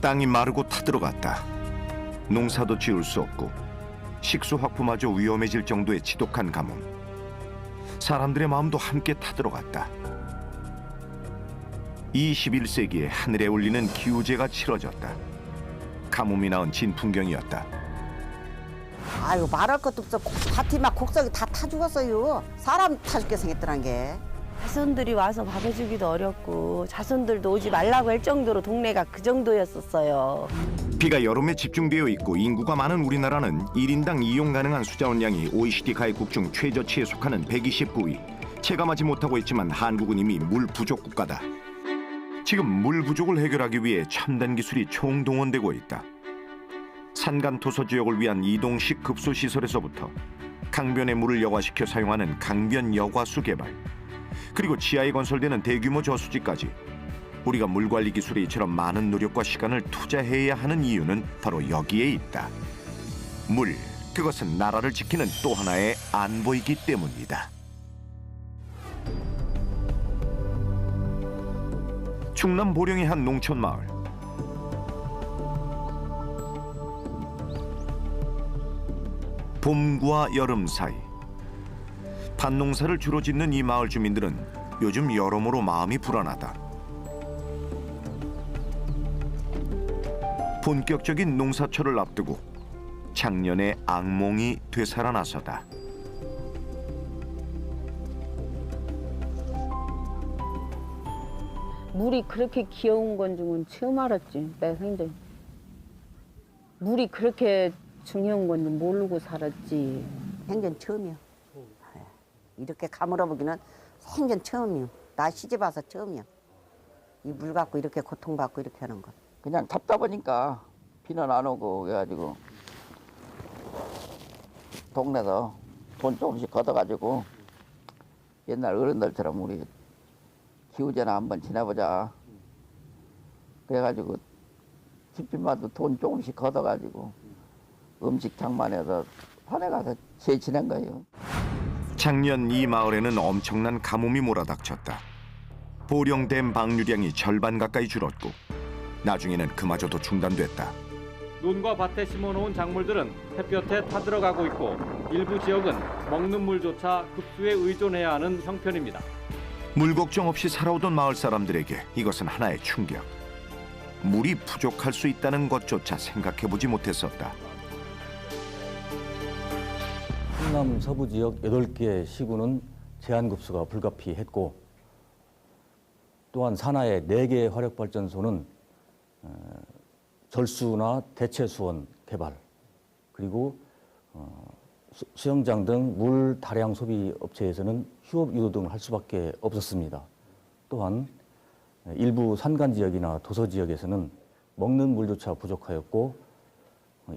땅이 마르고 타들어갔다. 농사도 지을 수 없고 식수 확보마저 위험해질 정도의 지독한 가뭄. 사람들의 마음도 함께 타들어갔다. 21세기에 하늘에 울리는 기우제가 치러졌다. 가뭄이 낳은 진풍경이었다. 아유 말할 것도 없어. 밭이 막 곡석이 다 타 죽었어요. 사람 타 죽게 생겼더란 게. 자손들이 와서 밥 해주기도 어렵고 자손들도 오지 말라고 할 정도로 동네가 그 정도였었어요. 비가 여름에 집중되어 있고 인구가 많은 우리나라는 1인당 이용 가능한 수자원량이 OECD 가입국 중 최저치에 속하는 129위. 체감하지 못하고 있지만 한국은 이미 물 부족 국가다. 지금 물 부족을 해결하기 위해 첨단 기술이 총동원되고 있다. 산간 토서 지역을 위한 이동식 급수 시설에서부터 강변의 물을 여과시켜 사용하는 강변 여과수 개발, 그리고 지하에 건설되는 대규모 저수지까지 우리가 물 관리 기술에 이처럼 많은 노력과 시간을 투자해야 하는 이유는 바로 여기에 있다. 물, 그것은 나라를 지키는 또 하나의 안보이기 때문이다. 충남 보령의 한 농촌 마을. 봄과 여름 사이, 밭농사를 주로 짓는 이 마을 주민들은 요즘 여러모로 마음이 불안하다. 본격적인 농사철을 앞두고 작년에 악몽이 되살아나서다. 물이 그렇게 귀여운 건 줄은 처음 알았지. 내 생전 물이 그렇게 중요한 건 줄 모르고 살았지. 생전 처음이요. 이렇게 가물어보기는 생전 처음이요. 나 시집 와서 처음이요. 이 물 갖고 이렇게 고통받고 이렇게 하는 거. 그냥 답답하니까 비는 안 오고 그래가지고 동네에서 돈 조금씩 걷어가지고 옛날 어른들처럼 우리 기우제나 한번 지내보자. 그래가지고 집집마다 돈 조금씩 걷어가지고 음식 장만해서 산에 가서 재 지낸 거예요. 작년 이 마을에는 엄청난 가뭄이 몰아닥쳤다. 보령댐 방류량이 절반 가까이 줄었고 나중에는 그마저도 중단됐다. 논과 밭에 심어놓은 작물들은 햇볕에 타들어가고 있고 일부 지역은 먹는 물조차 급수에 의존해야 하는 형편입니다. 물 걱정 없이 살아오던 마을 사람들에게 이것은 하나의 충격. 물이 부족할 수 있다는 것조차 생각해보지 못했었다. 충남 서부 지역 8개 시군은 제한급수가 불가피했고 또한 산하의 4개 화력발전소는 절수나 대체수원 개발 그리고 수영장 등 물 다량 소비 업체에서는 휴업 유도 등을 할 수밖에 없었습니다. 또한 일부 산간 지역이나 도서 지역에서는 먹는 물조차 부족하였고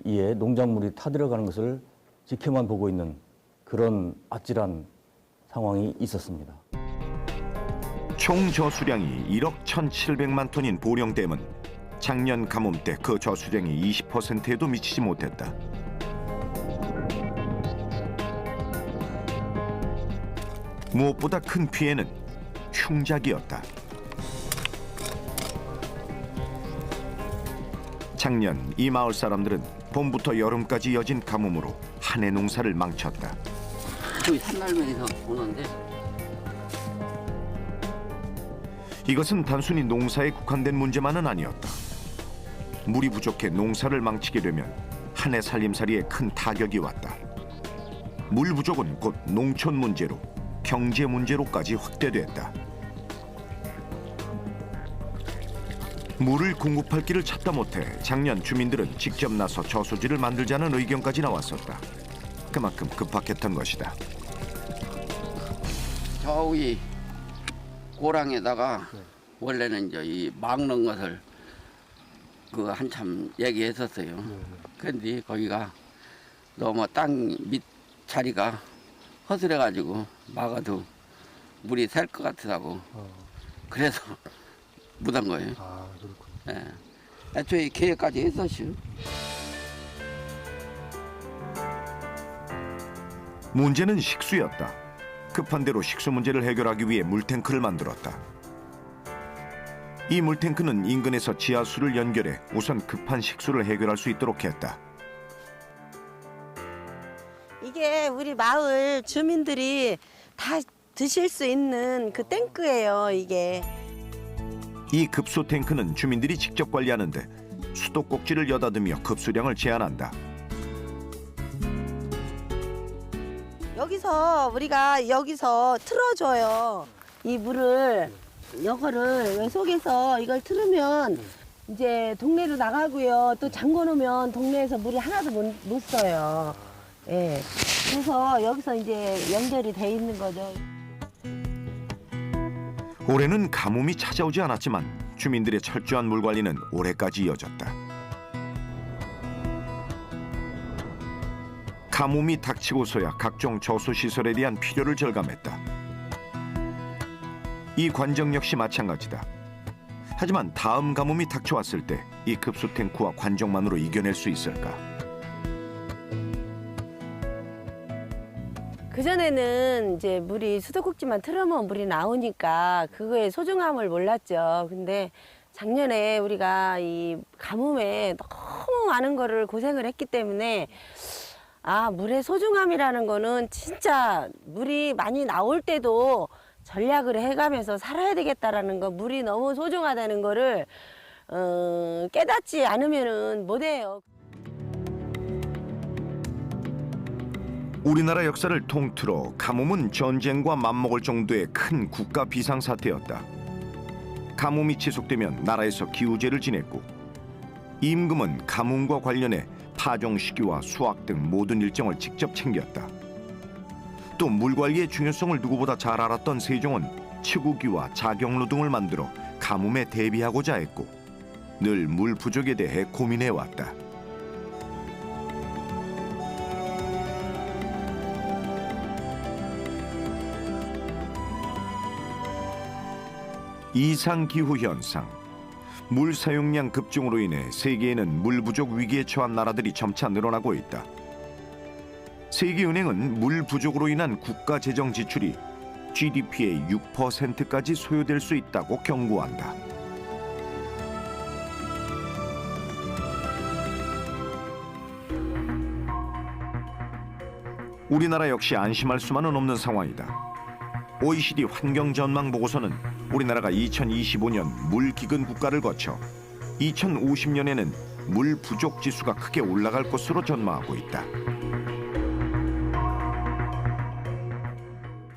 이에 농작물이 타들어가는 것을 지켜만 보고 있는 그런 아찔한 상황이 있었습니다. 총 저수량이 1억 1,700만 톤인 보령댐은 작년 가뭄 때 그 저수량이 20%에도 미치지 못했다. 무엇보다 큰 피해는 흉작이었다. 작년 이 마을 사람들은 봄부터 여름까지 이어진 가뭄으로 한 해 농사를 망쳤다. 거의 산날면에서 오는데 이것은 단순히 농사에 국한된 문제만은 아니었다. 물이 부족해 농사를 망치게 되면 한 해 살림살이에 큰 타격이 왔다. 물 부족은 곧 농촌 문제로, 경제 문제로까지 확대됐다. 물을 공급할 길을 찾다 못해 작년 주민들은 직접 나서 저수지를 만들자는 의견까지 나왔었다. 그만큼 급박했던 것이다. 저기 고랑에다가 원래는 이제 이 막는 것을 그 한참 얘기했었어요. 그런데 거기가 너무 땅 밑 자리가 허술해가지고 막아도 물이 셀 것 같다고 그래서 묻은 거예요. 아, 그렇군요. 예. 애초에 계획까지 했었죠. 문제는 식수였다. 급한 대로 식수 문제를 해결하기 위해 물탱크를 만들었다. 이 물탱크는 인근에서 지하수를 연결해 우선 급한 식수를 해결할 수 있도록 했다. 이게 우리 마을 주민들이 다 드실 수 있는 그 탱크예요, 이게. 이 급수 탱크는 주민들이 직접 관리하는데 수도꼭지를 여닫으며 급수량을 제한한다. 우리가 여기서 틀어줘요. 이 물을, 이거를 왜 속에서 이걸 틀으면 이제 동네로 나가고요. 또 잠궈 놓으면 동네에서 물이 하나도 못 써요. 예. 그래서 여기서 이제 연결이 돼 있는 거죠. 올해는 가뭄이 찾아오지 않았지만 주민들의 철저한 물 관리는 올해까지 이어졌다. 가뭄이 닥치고서야 각종 저수시설에 대한 필요를 절감했다. 이 관정 역시 마찬가지다. 하지만 다음 가뭄이 닥쳐왔을 때 이 급수 탱크와 관정만으로 이겨낼 수 있을까? 그전에는 이제 물이 수도꼭지만 틀으면 물이 나오니까 그거의 소중함을 몰랐죠. 근데 작년에 우리가 이 가뭄에 너무 많은 거를 고생을 했기 때문에 물의 소중함이라는 거는 진짜 물이 많이 나올 때도 전략을 해가면서 살아야 되겠다라는 거, 물이 너무 소중하다는 거를 깨닫지 않으면은 못해요. 우리나라 역사를 통틀어 가뭄은 전쟁과 맞먹을 정도의 큰 국가 비상사태였다. 가뭄이 지속되면 나라에서 기우제를 지냈고 임금은 가뭄과 관련해 파종 시기와 수확 등 모든 일정을 직접 챙겼다. 또 물 관리의 중요성을 누구보다 잘 알았던 세종은 치구기와 자경로 등을 만들어 가뭄에 대비하고자 했고 늘 물 부족에 대해 고민해왔다. 이상기후 현상, 물 사용량 급증으로 인해 세계에는 물 부족 위기에 처한 나라들이 점차 늘어나고 있다. 세계은행은 물 부족으로 인한 국가 재정 지출이 GDP의 6%까지 소요될 수 있다고 경고한다. 우리나라 역시 안심할 수만은 없는 상황이다. OECD 환경 전망 보고서는 우리나라가 2025년 물 기근 국가를 거쳐 2050년에는 물 부족 지수가 크게 올라갈 것으로 전망하고 있다.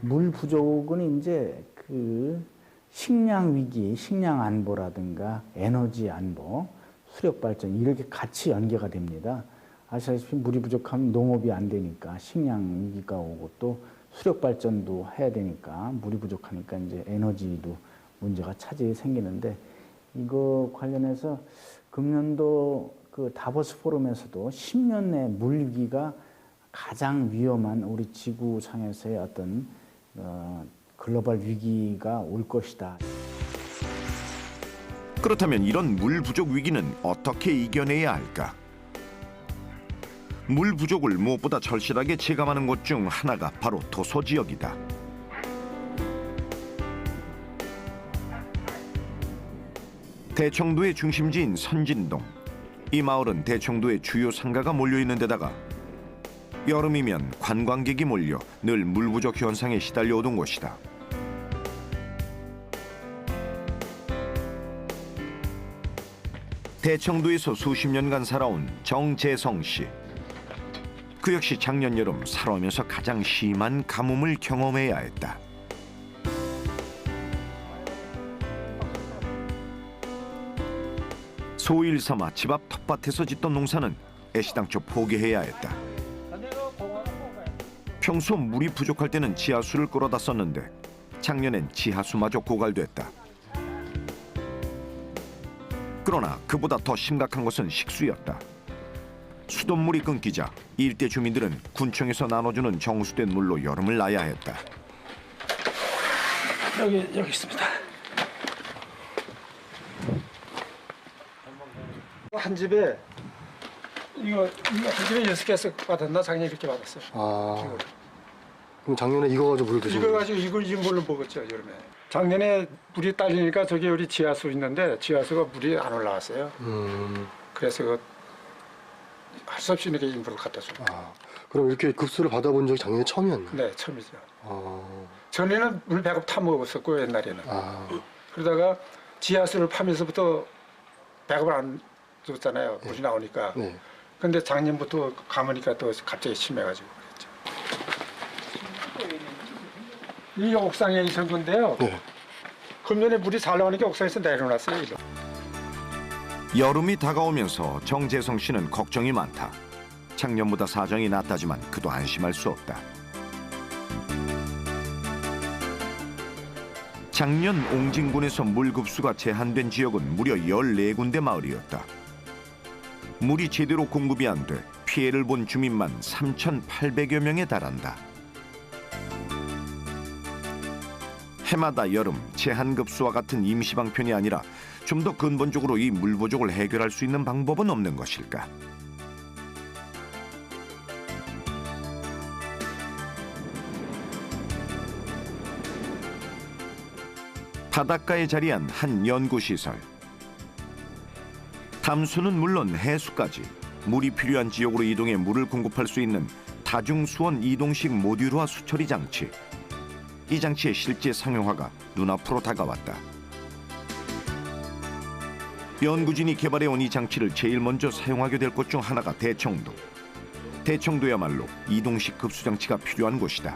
물 부족은 이제 그 식량 위기, 식량 안보라든가 에너지 안보, 수력 발전 이렇게 같이 연계가 됩니다. 아시다시피 물이 부족하면 농업이 안 되니까 식량 위기가 오고 또 수력 발전도 해야 되니까 물이 부족하니까 이제 에너지도 문제가 차질이 생기는데 이거 관련해서 금년도 그 다보스 포럼에서도 10년 내 물 위기가 가장 위험한 우리 지구상에서의 어떤 글로벌 위기가 올 것이다. 그렇다면 이런 물 부족 위기는 어떻게 이겨내야 할까? 물 부족을 무엇보다 절실하게 체감하는 곳 중 하나가 바로 도서 지역이다. 대청도의 중심지인 선진동. 이 마을은 대청도의 주요 상가가 몰려있는 데다가 여름이면 관광객이 몰려 늘 물 부족 현상에 시달려오던 곳이다. 대청도에서 수십 년간 살아온 정재성 씨. 그 역시 작년 여름 살아오면서 가장 심한 가뭄을 경험해야 했다. 소일 삼아 집 앞 텃밭에서 짓던 농사는 애시당초 포기해야 했다. 평소 물이 부족할 때는 지하수를 끌어다 썼는데 작년엔 지하수마저 고갈됐다. 그러나 그보다 더 심각한 것은 식수였다. 수돗물이 끊기자 일대 주민들은 군청에서 나눠주는 정수된 물로 여름을 나야 했다. 여기 있습니다. 한 집에 이거 한 집에 6개씩 받았나 작년에 이렇게 받았어요. 그럼 작년에 이거 가지고 물 드신 이거 거예요? 가지고 이걸 이 물로 먹었죠 여름에. 작년에 물이 딸리니까 저기 우리 지하수 있는데 지하수가 물이 안 올라왔어요. 그래서 할 수 없이 이렇게 이 물을 갖다 줘. 그럼 이렇게 급수를 받아본 적이 작년에 처음이었나요? 네, 처음이죠. 전에는 물 배급 타 먹었었고 옛날에는. 그러다가 지하수를 파면서부터 배급을 안 줬잖아요. 물이 나오니까. 네. 근데 작년부터 가보니까 또 갑자기 심해가지고 그랬죠. 이 옥상에 있던 건데요. 네. 금년에 물이 잘 나오니까 옥상에서 내려놨어요. 이거. 여름이 다가오면서 정재성 씨는 걱정이 많다. 작년보다 사정이 낫다지만 그도 안심할 수 없다. 작년 옹진군에서 물 급수가 제한된 지역은 무려 14군데 마을이었다. 물이 제대로 공급이 안 돼 피해를 본 주민만 3,800여 명에 달한다. 해마다 여름 제한급수와 같은 임시방편이 아니라 좀 더 근본적으로 이 물 부족을 해결할 수 있는 방법은 없는 것일까? 바닷가에 자리한 한 연구시설. 담수는 물론 해수까지 물이 필요한 지역으로 이동해 물을 공급할 수 있는 다중수원 이동식 모듈화 수처리 장치. 이 장치의 실제 상용화가 눈앞으로 다가왔다. 연구진이 개발해온 이 장치를 제일 먼저 사용하게 될 곳 중 하나가 대청도. 대청도야말로 이동식 급수장치가 필요한 곳이다.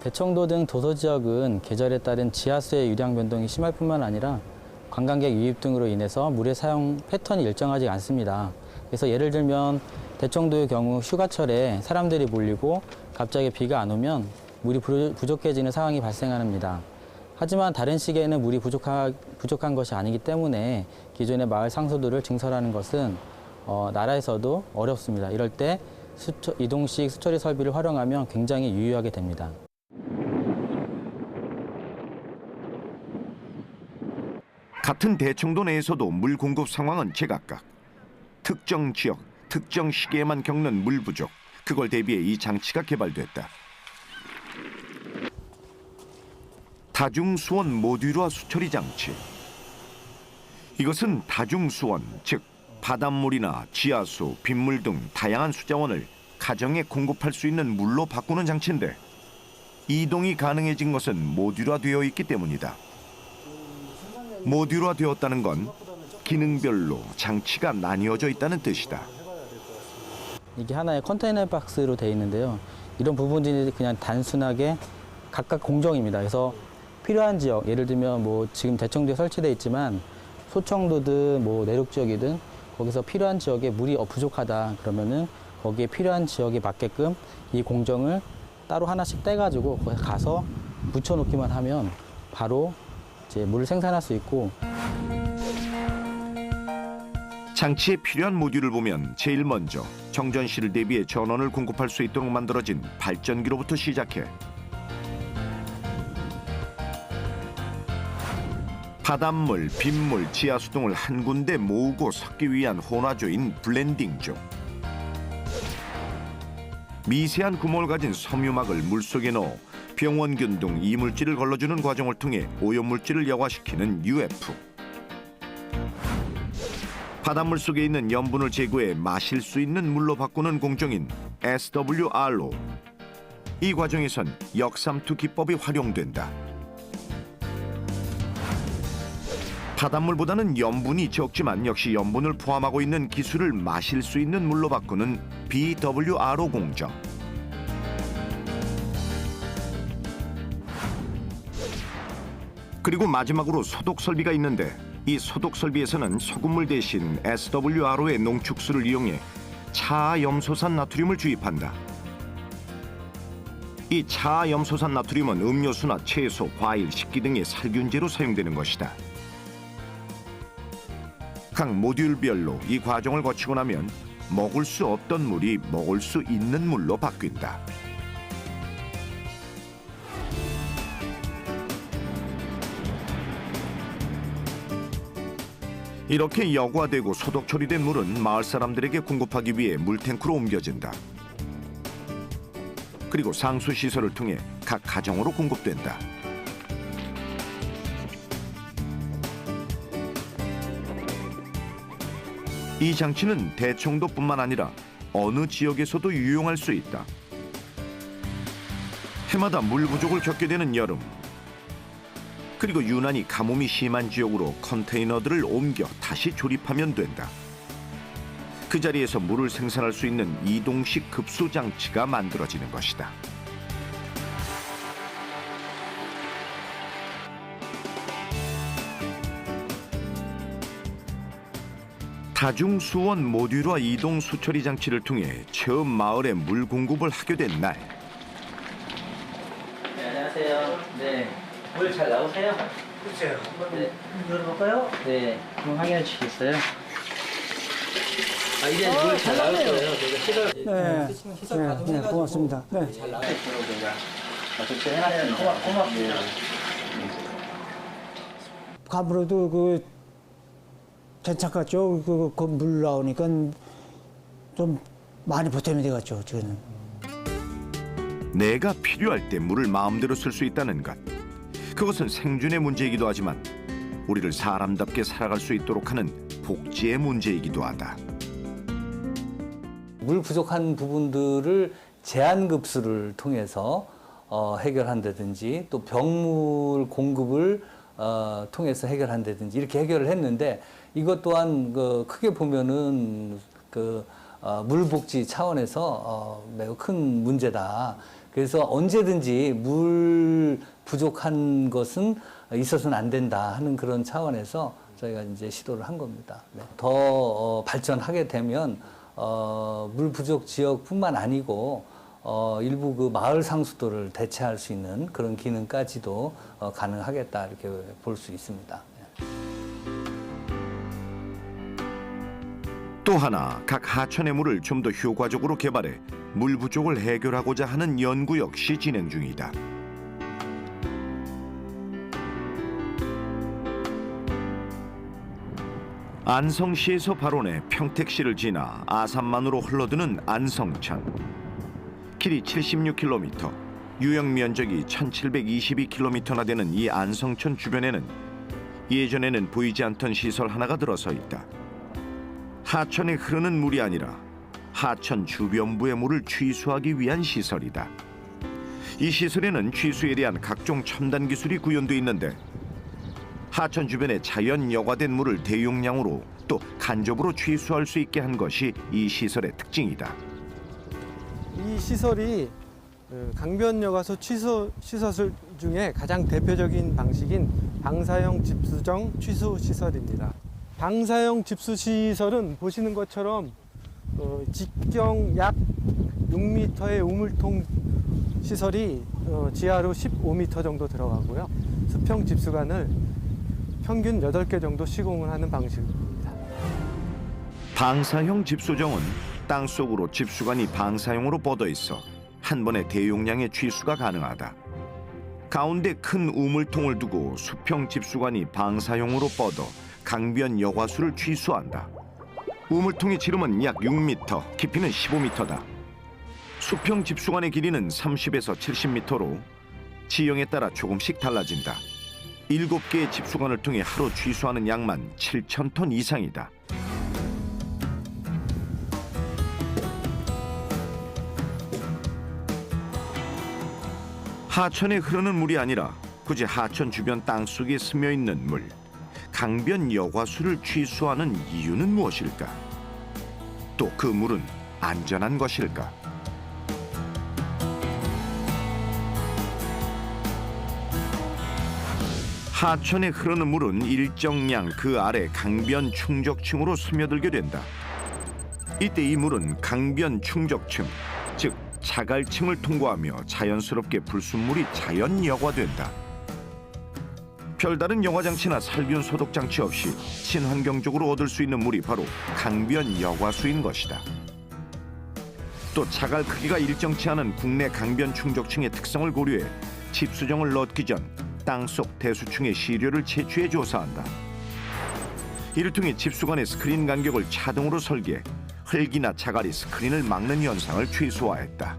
대청도 등 도서 지역은 계절에 따른 지하수의 유량 변동이 심할 뿐만 아니라 관광객 유입 등으로 인해서 물의 사용 패턴이 일정하지 않습니다. 그래서 예를 들면 대청도의 경우 휴가철에 사람들이 몰리고 갑자기 비가 안 오면 물이 부족해지는 상황이 발생합니다. 하지만 다른 시기에는 물이 부족한 것이 아니기 때문에 기존의 마을 상수도를 증설하는 것은 나라에서도 어렵습니다. 이럴 때 이동식 수처리 설비를 활용하면 굉장히 유효하게 됩니다. 같은 대청도 내에서도 물 공급 상황은 제각각. 특정 지역, 특정 시기에만 겪는 물 부족. 그걸 대비해 이 장치가 개발됐다. 다중수원 모듈화 수처리 장치. 이것은 다중수원, 즉 바닷물이나 지하수, 빗물 등 다양한 수자원을 가정에 공급할 수 있는 물로 바꾸는 장치인데 이동이 가능해진 것은 모듈화되어 있기 때문이다. 모듈화되었다는 건 기능별로 장치가 나뉘어져 있다는 뜻이다. 이게 하나의 컨테이너 박스로 되어 있는데요. 이런 부분들이 그냥 단순하게 각각 공정입니다. 그래서 필요한 지역, 예를 들면 뭐 지금 대청도에 설치되어 있지만 소청도든 뭐 내륙 지역이든 거기서 필요한 지역에 물이 부족하다 그러면은 거기에 필요한 지역에 맞게끔 이 공정을 따로 하나씩 떼가지고 거기 가서 붙여놓기만 하면 바로 이제 물을 생산할 수 있고. 장치에 필요한 모듈을 보면 제일 먼저 정전시를 대비해 전원을 공급할 수 있도록 만들어진 발전기로부터 시작해 바닷물, 빗물, 지하수 등을 한 군데 모으고 섞기 위한 혼화조인 블렌딩조. 미세한 구멍을 가진 섬유막을 물속에 넣어 병원균 등 이물질을 걸러주는 과정을 통해 오염물질을 여과시키는 UF. 바닷물 속에 있는 염분을 제거해 마실 수 있는 물로 바꾸는 공정인 SWRO. 이 과정에선 역삼투 기법이 활용된다. 바닷물보다는 염분이 적지만 역시 염분을 포함하고 있는 기술을 마실 수 있는 물로 바꾸는 BWRO 공정. 그리고 마지막으로 소독 설비가 있는데 이 소독 설비에서는 소금물 대신 SWRO의 농축수를 이용해 차염소산 나트륨을 주입한다. 이 차염소산 나트륨은 음료수나 채소, 과일, 식기 등의 살균제로 사용되는 것이다. 각 모듈별로 이 과정을 거치고 나면 먹을 수 없던 물이 먹을 수 있는 물로 바뀐다. 이렇게 여과되고 소독 처리된 물은 마을 사람들에게 공급하기 위해 물탱크로 옮겨진다. 그리고 상수 시설을 통해 각 가정으로 공급된다. 이 장치는 대청도뿐만 아니라 어느 지역에서도 유용할 수 있다. 해마다 물 부족을 겪게 되는 여름. 그리고 유난히 가뭄이 심한 지역으로 컨테이너들을 옮겨 다시 조립하면 된다. 그 자리에서 물을 생산할 수 있는 이동식 급수 장치가 만들어지는 것이다. 다중수원 모듈화 이동 수처리 장치를 통해 처음 마을에 물 공급을 하게 된 날. 네, 안녕하세요. 네, 물 잘 나오세요? 그렇죠. 네. 열어볼까요? 네, 그럼 확인해 주시겠어요? 아, 이제 물 잘 나올 거예요. 저희가 시설 네, 고맙습니다. 네. 잘 나올 거라고 저희가 어떻게 해놨습니다. 고맙습니다. 가물어도 그 괜찮겠죠. 그 물 나오니까 좀 많이 보탬이 되겠죠. 지금은. 내가 필요할 때 물을 마음대로 쓸 수 있다는 것. 그것은 생존의 문제이기도 하지만 우리를 사람답게 살아갈 수 있도록 하는 복지의 문제이기도 하다. 물 부족한 부분들을 제한급수를 통해서 해결한다든지 또 병물 공급을 통해서 해결한다든지 이렇게 해결을 했는데 이것 또한 크게 보면은 물복지 차원에서 매우 큰 문제다. 그래서 언제든지 물 부족한 것은 있어서는 안 된다 하는 그런 차원에서 저희가 이제 시도를 한 겁니다. 네. 더 발전하게 되면 물 부족 지역뿐만 아니고 일부 그 마을 상수도를 대체할 수 있는 그런 기능까지도 가능하겠다 이렇게 볼 수 있습니다. 또 하나 각 하천의 물을 좀 더 효과적으로 개발해 물 부족을 해결하고자 하는 연구 역시 진행 중이다. 안성시에서 발원해 평택시를 지나 아산만으로 흘러드는 안성천. 길이 76km, 유역 면적이 1722km나 되는 이 안성천 주변에는 예전에는 보이지 않던 시설 하나가 들어서 있다. 하천에 흐르는 물이 아니라 하천 주변부의 물을 취수하기 위한 시설이다. 이 시설에는 취수에 대한 각종 첨단 기술이 구현돼 있는데 하천 주변에 자연 여과된 물을 대용량으로 또 간접으로 취수할 수 있게 한 것이 이 시설의 특징이다. 이 시설이 강변 여과수 취수 시설 중에 가장 대표적인 방식인 방사형 집수정 취수 시설입니다. 방사형 집수 시설은 보시는 것처럼 직경 약 6m의 우물통 시설이 지하로 15m 정도 들어가고요. 수평 집수관을 평균 8개 정도 시공을 하는 방식입니다. 방사형 집수정은 땅속으로 집수관이 방사형으로 뻗어 있어 한 번에 대용량의 취수가 가능하다. 가운데 큰 우물통을 두고 수평 집수관이 방사형으로 뻗어 강변 여과수를 취수한다. 우물통의 지름은 약 6m, 깊이는 15m다. 수평 집수관의 길이는 30에서 70m로 지형에 따라 조금씩 달라진다. 7개의 집수관을 통해 하루 취수하는 양만 7,000톤 이상이다. 하천에 흐르는 물이 아니라 굳이 하천 주변 땅속에 스며 있는 물, 강변 여과수를 취수하는 이유는 무엇일까? 또 그 물은 안전한 것일까? 하천에 흐르는 물은 일정량 그 아래 강변 충적층으로 스며들게 된다. 이때 이 물은 강변 충적층, 즉 자갈층을 통과하며 자연스럽게 불순물이 자연 여과된다. 별다른 여과장치나 살균 소독장치 없이 친환경적으로 얻을 수 있는 물이 바로 강변 여과수인 것이다. 또 자갈 크기가 일정치 않은 국내 강변 충적층의 특성을 고려해 집수정을 넣기 전 땅속 대수층의 시료를 채취해 조사한다. 이를 통해 집수관의 스크린 간격을 자동으로 설계해 흙이나 자갈이 스크린을 막는 현상을 최소화했다.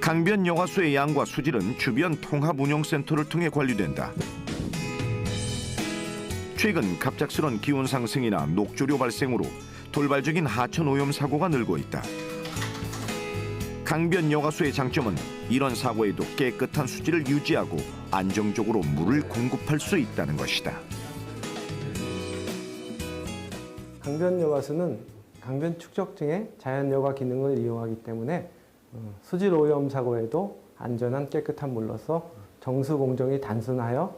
강변 여과수의 양과 수질은 주변 통합운용센터를 통해 관리된다. 최근 갑작스런 기온 상승이나 녹조류 발생으로 돌발적인 하천 오염 사고가 늘고 있다. 강변 여과수의 장점은 이런 사고에도 깨끗한 수질을 유지하고 안정적으로 물을 공급할 수 있다는 것이다. 강변 여과수는 강변 축적증의 자연 여과 기능을 이용하기 때문에 수질 오염 사고에도 안전한 깨끗한 물로서 정수 공정이 단순하여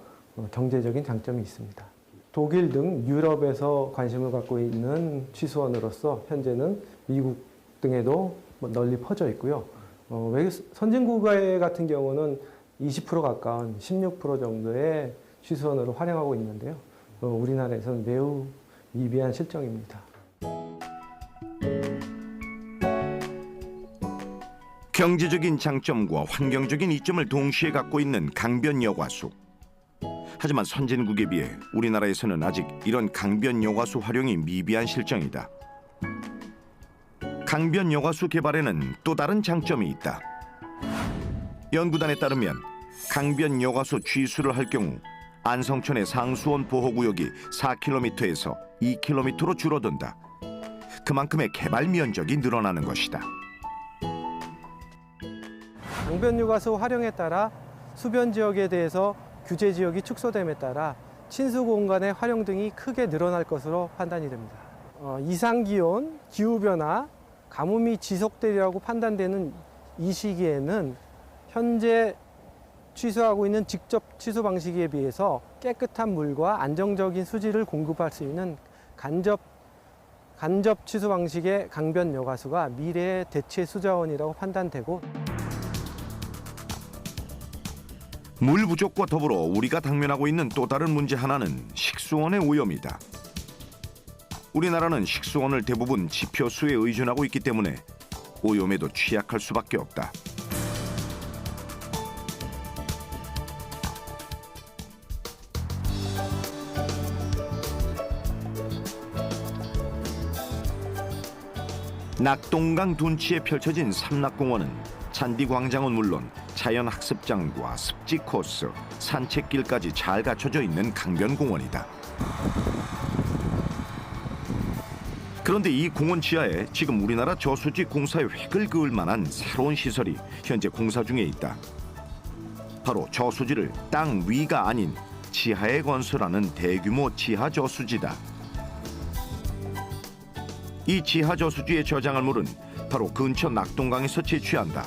경제적인 장점이 있습니다. 독일 등 유럽에서 관심을 갖고 있는 취수원으로서 현재는 미국 등에도 널리 퍼져 있고요. 선진국 같은 경우는 20% 가까운 16% 정도의 취수원으로 활용하고 있는데요. 우리나라에서는 매우 미비한 실정입니다. 경제적인 장점과 환경적인 이점을 동시에 갖고 있는 강변 여과수. 하지만 선진국에 비해 우리나라에서는 아직 이런 강변 여과수 활용이 미비한 실정이다. 강변 여과수 개발에는 또 다른 장점이 있다. 연구단에 따르면 강변 여과수 취수를 할 경우 안성촌의 상수원 보호구역이 4km에서 2km로 줄어든다. 그만큼의 개발 면적이 늘어나는 것이다. 강변 여과수 활용에 따라 수변 지역에 대해서 규제 지역이 축소됨에 따라 친수 공간의 활용 등이 크게 늘어날 것으로 판단이 됩니다. 이상 기온, 기후 변화, 가뭄이 지속되리라고 판단되는 이 시기에는 현재 취수하고 있는 직접 취수 방식에 비해서 깨끗한 물과 안정적인 수질을 공급할 수 있는 간접 취수 방식의 강변 여과수가 미래의 대체 수자원이라고 판단되고, 물 부족과 더불어 우리가 당면하고 있는 또 다른 문제 하나는 식수원의 오염이다. 우리나라는 식수원을 대부분 지표수에 의존하고 있기 때문에 오염에도 취약할 수밖에 없다. 낙동강 둔치에 펼쳐진 삼락공원은 잔디광장은 물론 자연학습장과 습지 코스, 산책길까지 잘 갖춰져 있는 강변공원이다. 그런데 이 공원 지하에 지금 우리나라 저수지 공사에 획을 그을 만한 새로운 시설이 현재 공사 중에 있다. 바로 저수지를 땅 위가 아닌 지하에 건설하는 대규모 지하 저수지다. 이 지하 저수지에 저장할 물은 바로 근처 낙동강에서 채취한다.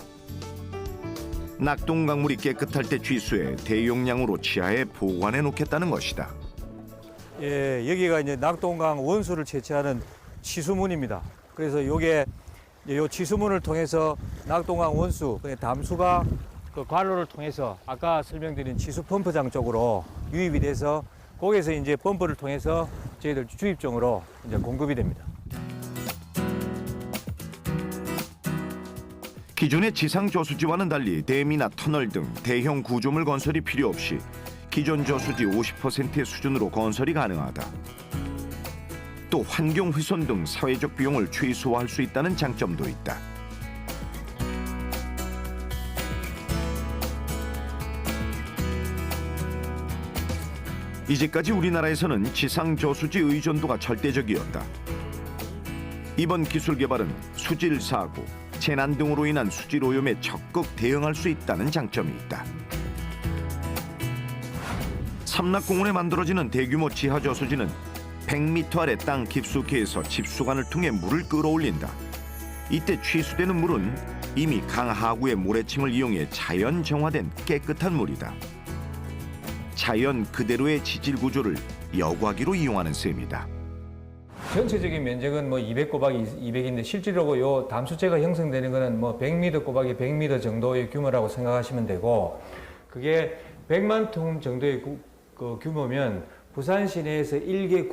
낙동강물이 깨끗할 때 취수해 대용량으로 지하에 보관해 놓겠다는 것이다. 예, 여기가 이제 낙동강 원수를 채취하는 취수문입니다. 그래서 요게 요 취수문을 통해서 낙동강 원수, 담수가 그 관로를 통해서 아까 설명드린 취수 펌프장 쪽으로 유입이 돼서 거기에서 이제 펌프를 통해서 저희들 주입종으로 이제 공급이 됩니다. 기존의 지상 저수지와는 달리 댐이나 터널 등 대형 구조물 건설이 필요 없이 기존 저수지 50%의 수준으로 건설이 가능하다. 또 환경 훼손 등 사회적 비용을 최소화할 수 있다는 장점도 있다. 이제까지 우리나라에서는 지상 저수지 의존도가 절대적이었다. 이번 기술 개발은 수질 사고, 재난 등으로 인한 수질 오염에 적극 대응할 수 있다는 장점이 있다. 삼락공원에 만들어지는 대규모 지하 저수지는 100m 아래 땅 깊숙이에서 집수관을 통해 물을 끌어올린다. 이때 취수되는 물은 이미 강 하구의 모래층을 이용해 자연 정화된 깨끗한 물이다. 자연 그대로의 지질 구조를 여과기로 이용하는 셈이다. 전체적인 면적은 뭐 200 곱하기 200인데 실제로 요 담수체가 형성되는 거는 뭐 100m 곱하기 100m 정도의 규모라고 생각하시면 되고, 그게 100만 톤 정도의 그 규모면 부산 시내에서 1개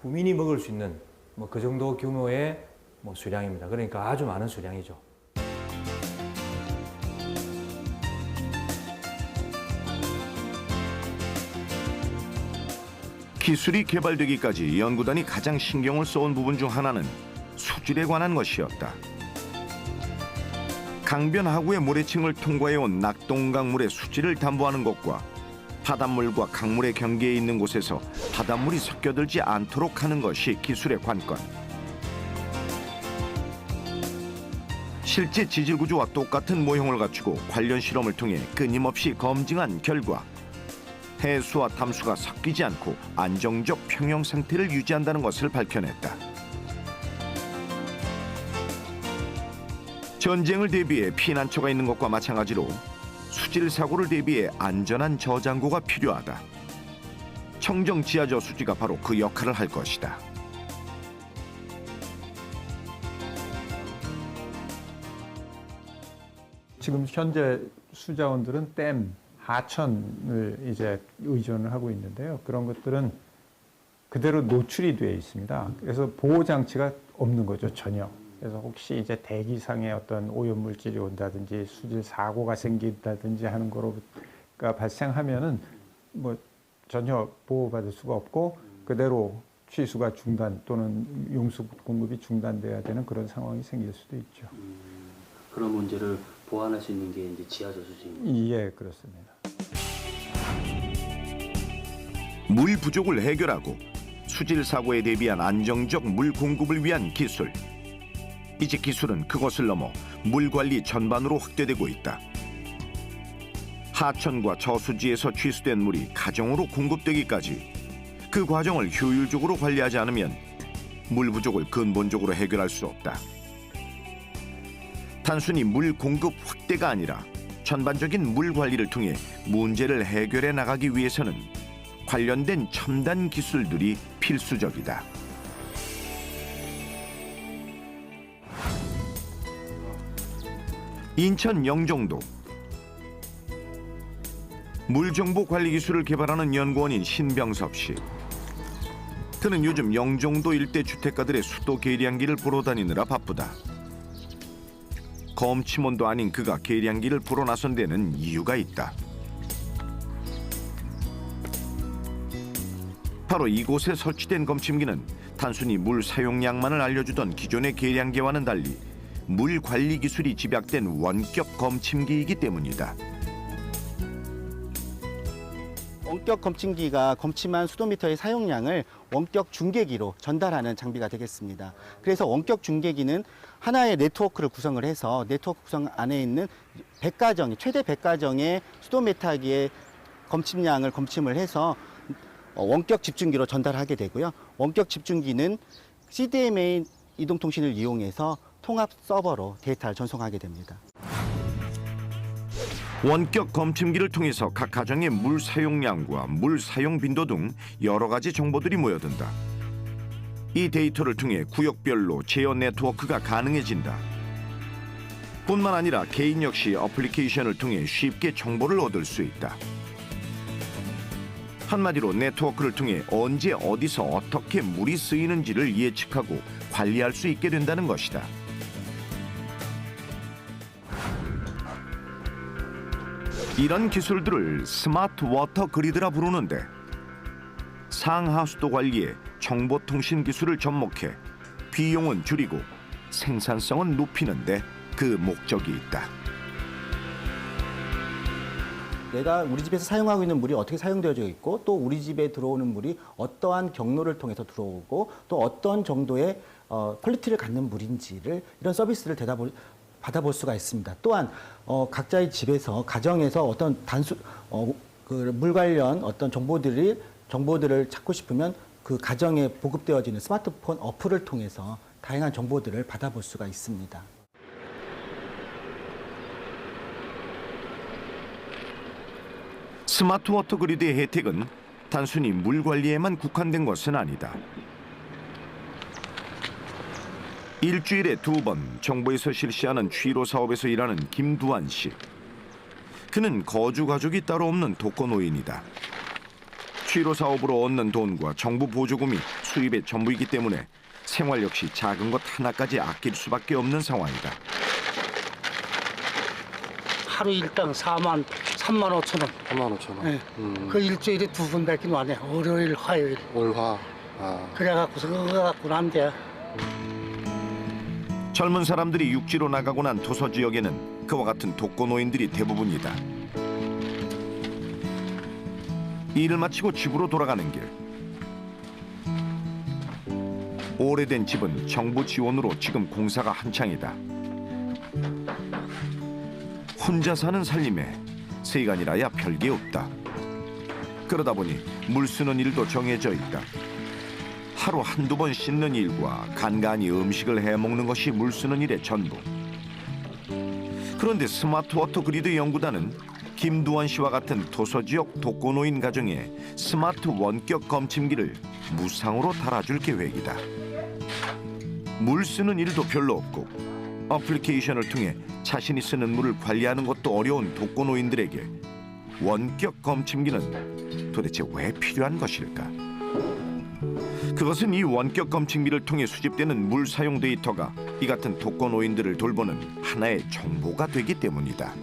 구민이 먹을 수 있는 뭐 그 정도 규모의 뭐 수량입니다. 그러니까 아주 많은 수량이죠. 기술이 개발되기까지 연구단이 가장 신경을 써온 부분 중 하나는 수질에 관한 것이었다. 강변 하구의 모래층을 통과해온 낙동강물의 수질을 담보하는 것과 바닷물과 강물의 경계에 있는 곳에서 바닷물이 섞여들지 않도록 하는 것이 기술의 관건. 실제 지질 구조와 똑같은 모형을 갖추고 관련 실험을 통해 끊임없이 검증한 결과 해수와 담수가 섞이지 않고 안정적 평형 상태를 유지한다는 것을 밝혀냈다. 전쟁을 대비해 피난처가 있는 것과 마찬가지로 수질 사고를 대비해 안전한 저장고가 필요하다. 청정 지하저수지가 바로 그 역할을 할 것이다. 지금 현재 수자원들은 댐, 하천을 이제 의존을 하고 있는데요. 그런 것들은 그대로 노출이 되어 있습니다. 그래서 보호 장치가 없는 거죠, 전혀. 그래서 혹시 이제 대기상에 어떤 오염 물질이 온다든지 수질 사고가 생긴다든지 하는 거가 발생하면은 뭐 전혀 보호받을 수가 없고 그대로 취수가 중단 또는 용수 공급이 중단돼야 되는 그런 상황이 생길 수도 있죠. 그런 문제를 보완할 수 있는 게 이제 지하저수지입니다. 예, 그렇습니다. 물 부족을 해결하고 수질 사고에 대비한 안정적 물 공급을 위한 기술. 이제 기술은 그것을 넘어 물 관리 전반으로 확대되고 있다. 하천과 저수지에서 취수된 물이 가정으로 공급되기까지 그 과정을 효율적으로 관리하지 않으면 물 부족을 근본적으로 해결할 수 없다. 단순히 물 공급 확대가 아니라 전반적인 물 관리를 통해 문제를 해결해 나가기 위해서는 관련된 첨단 기술들이 필수적이다. 인천 영종도 물정보 관리 기술을 개발하는 연구원인 신병섭 씨. 그는 요즘 영종도 일대 주택가들의 수도 계량기를 보러 다니느라 바쁘다. 검침원도 아닌 그가 계량기를 보러 나선 데는 이유가 있다. 바로 이곳에 설치된 검침기는 단순히 물 사용량만을 알려주던 기존의 계량기와는 달리 물 관리 기술이 집약된 원격 검침기이기 때문이다. 원격 검침기가 검침한 수도미터의 사용량을 원격 중계기로 전달하는 장비가 되겠습니다. 그래서 원격 중계기는 하나의 네트워크를 구성을 해서 네트워크 구성 안에 있는 100가정, 최대 100가정의 수도메타기의 검침량을 검침을 해서 원격 집중기로 전달하게 되고요. 원격 집중기는 CDMA 이동통신을 이용해서 통합 서버로 데이터를 전송하게 됩니다. 원격 검침기를 통해서 각 가정의 물 사용량과 물 사용 빈도 등 여러 가지 정보들이 모여든다. 이 데이터를 통해 구역별로 제어 네트워크가 가능해진다. 뿐만 아니라 개인 역시 어플리케이션을 통해 쉽게 정보를 얻을 수 있다. 한마디로 네트워크를 통해 언제 어디서 어떻게 물이 쓰이는지를 예측하고 관리할 수 있게 된다는 것이다. 이런 기술들을 스마트 워터 그리드라 부르는데 상하수도 관리에 정보통신 기술을 접목해 비용은 줄이고 생산성은 높이는 데 그 목적이 있다. 내가 우리 집에서 사용하고 있는 물이 어떻게 사용되어져 있고 또 우리 집에 들어오는 물이 어떠한 경로를 통해서 들어오고 또 어떤 정도의 퀄리티를 갖는 물인지를 이런 서비스를 받아볼 수가 있습니다. 또한 각자의 집에서 가정에서 어떤 그 물 관련 어떤 정보들을 찾고 싶으면 그 가정에 보급되어지는 스마트폰 어플을 통해서 다양한 정보들을 받아볼 수가 있습니다. 스마트 워터 그리드의 혜택은 단순히 물 관리에만 국한된 것은 아니다. 일주일에 2번 정부에서 실시하는 취로 사업에서 일하는 김두한 씨. 그는 거주 가족이 따로 없는 독거노인이다. 취로 사업으로 얻는 돈과 정부 보조금이 수입의 전부이기 때문에 생활 역시 작은 것 하나까지 아낄 수밖에 없는 상황이다. 하루 일당 4만 35,000원. 35,000원. 네. 그 일주일에 2번밖에 안 해. 월요일, 화요일. 월화. 그래갖고서 그거 갖고 난 돼. 젊은 사람들이 육지로 나가고 난 도서 지역에는 그와 같은 독거노인들이 대부분이다. 일을 마치고 집으로 돌아가는 길. 오래된 집은 정부 지원으로 지금 공사가 한창이다. 혼자 사는 살림에 세간이라야 별게 없다. 그러다 보니 물 쓰는 일도 정해져 있다. 하루 한두 번 씻는 일과 간간히 음식을 해먹는 것이 물 쓰는 일의 전부. 그런데 스마트 워터 그리드 연구단은 김두원 씨와 같은 도서지역 독거노인 가정에 스마트 원격 검침기를 무상으로 달아줄 계획이다. 물 쓰는 일도 별로 없고 어플리케이션을 통해 자신이 쓰는 물을 관리하는 것도 어려운 독거노인들에게 원격 검침기는 도대체 왜 필요한 것일까? 그것은 이 원격 검침기를 통해 수집되는 물 사용 데이터가 이 같은 독거노인들을 돌보는 하나의 정보가 되기 때문이다.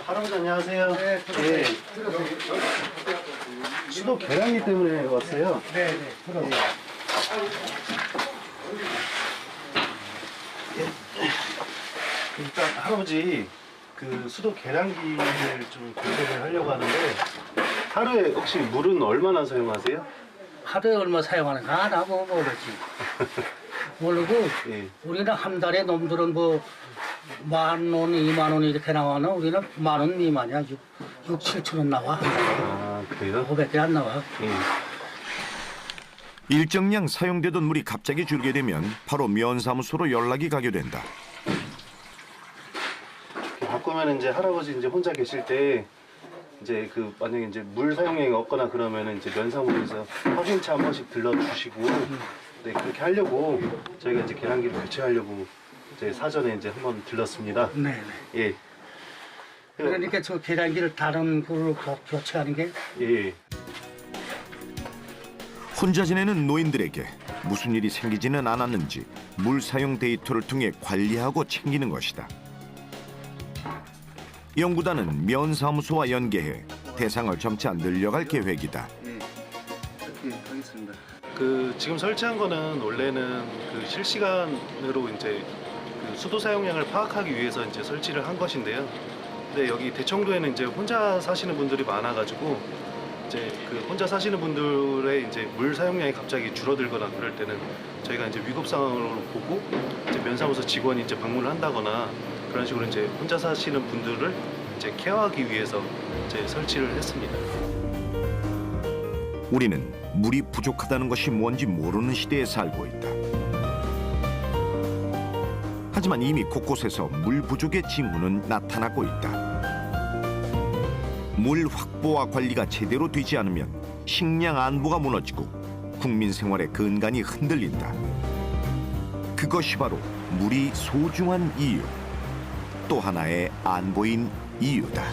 할아버지 안녕하세요. 네. 수도 계량기 때문에 왔어요. 네. 일단 할아버지 그 수도 계량기를 좀 구입을 하려고 하는데 하루에 혹시 물은 얼마나 사용하세요? 하루에 얼마 사용하는가? 나 뭐 모르지. 모르고 우리는 한 달에 놈들은 뭐 10,000원, 20,000원 이렇게 나와는 우리는 10,000원 미만이야. 6, 7,000원 나와. 아 그래요? 500개 안 나와. 일정량 사용되던 물이 갑자기 줄게 되면 바로 면사무소로 연락이 가게 된다. 바꾸면 이제 할아버지 이제 혼자 계실 때 이제 그 만약에 이제 물 사용량이 없거나 그러면은 이제 면사무소에서 확인차 한 번씩 들러주시고 네 그렇게 하려고 저희가 이제 계량기를 교체하려고 이제 사전에 이제 한번 들렀습니다. 네. 예. 그러니까 저 계량기를 다른 걸로 교체하는 게. 예. 혼자 지내는 노인들에게 무슨 일이 생기지는 않았는지 물 사용 데이터를 통해 관리하고 챙기는 것이다. 연구단은 면사무소와 연계해 대상을 점차 늘려갈 계획이다. 그렇게 하겠습니다. 그 지금 설치한 거는 원래는 그 실시간으로 이제 그 수도 사용량을 파악하기 위해서 이제 설치를 한 것인데요. 근데 여기 대청도에는 이제 혼자 사시는 분들이 많아가지고 이제 그 혼자 사시는 분들의 이제 물 사용량이 갑자기 줄어들거나 그럴 때는 저희가 이제 위급 상황으로 보고 이제 면사무소 직원이 이제 방문을 한다거나 그런 식으로 이제 혼자 사시는 분들을 이제 케어하기 위해서 이제 설치를 했습니다. 우리는 물이 부족하다는 것이 뭔지 모르는 시대에 살고 있다. 하지만 이미 곳곳에서 물 부족의 징후는 나타나고 있다. 물 확보와 관리가 제대로 되지 않으면 식량 안보가 무너지고 국민 생활의 근간이 흔들린다. 그것이 바로 물이 소중한 이유, 또 하나의 안보인 이유다.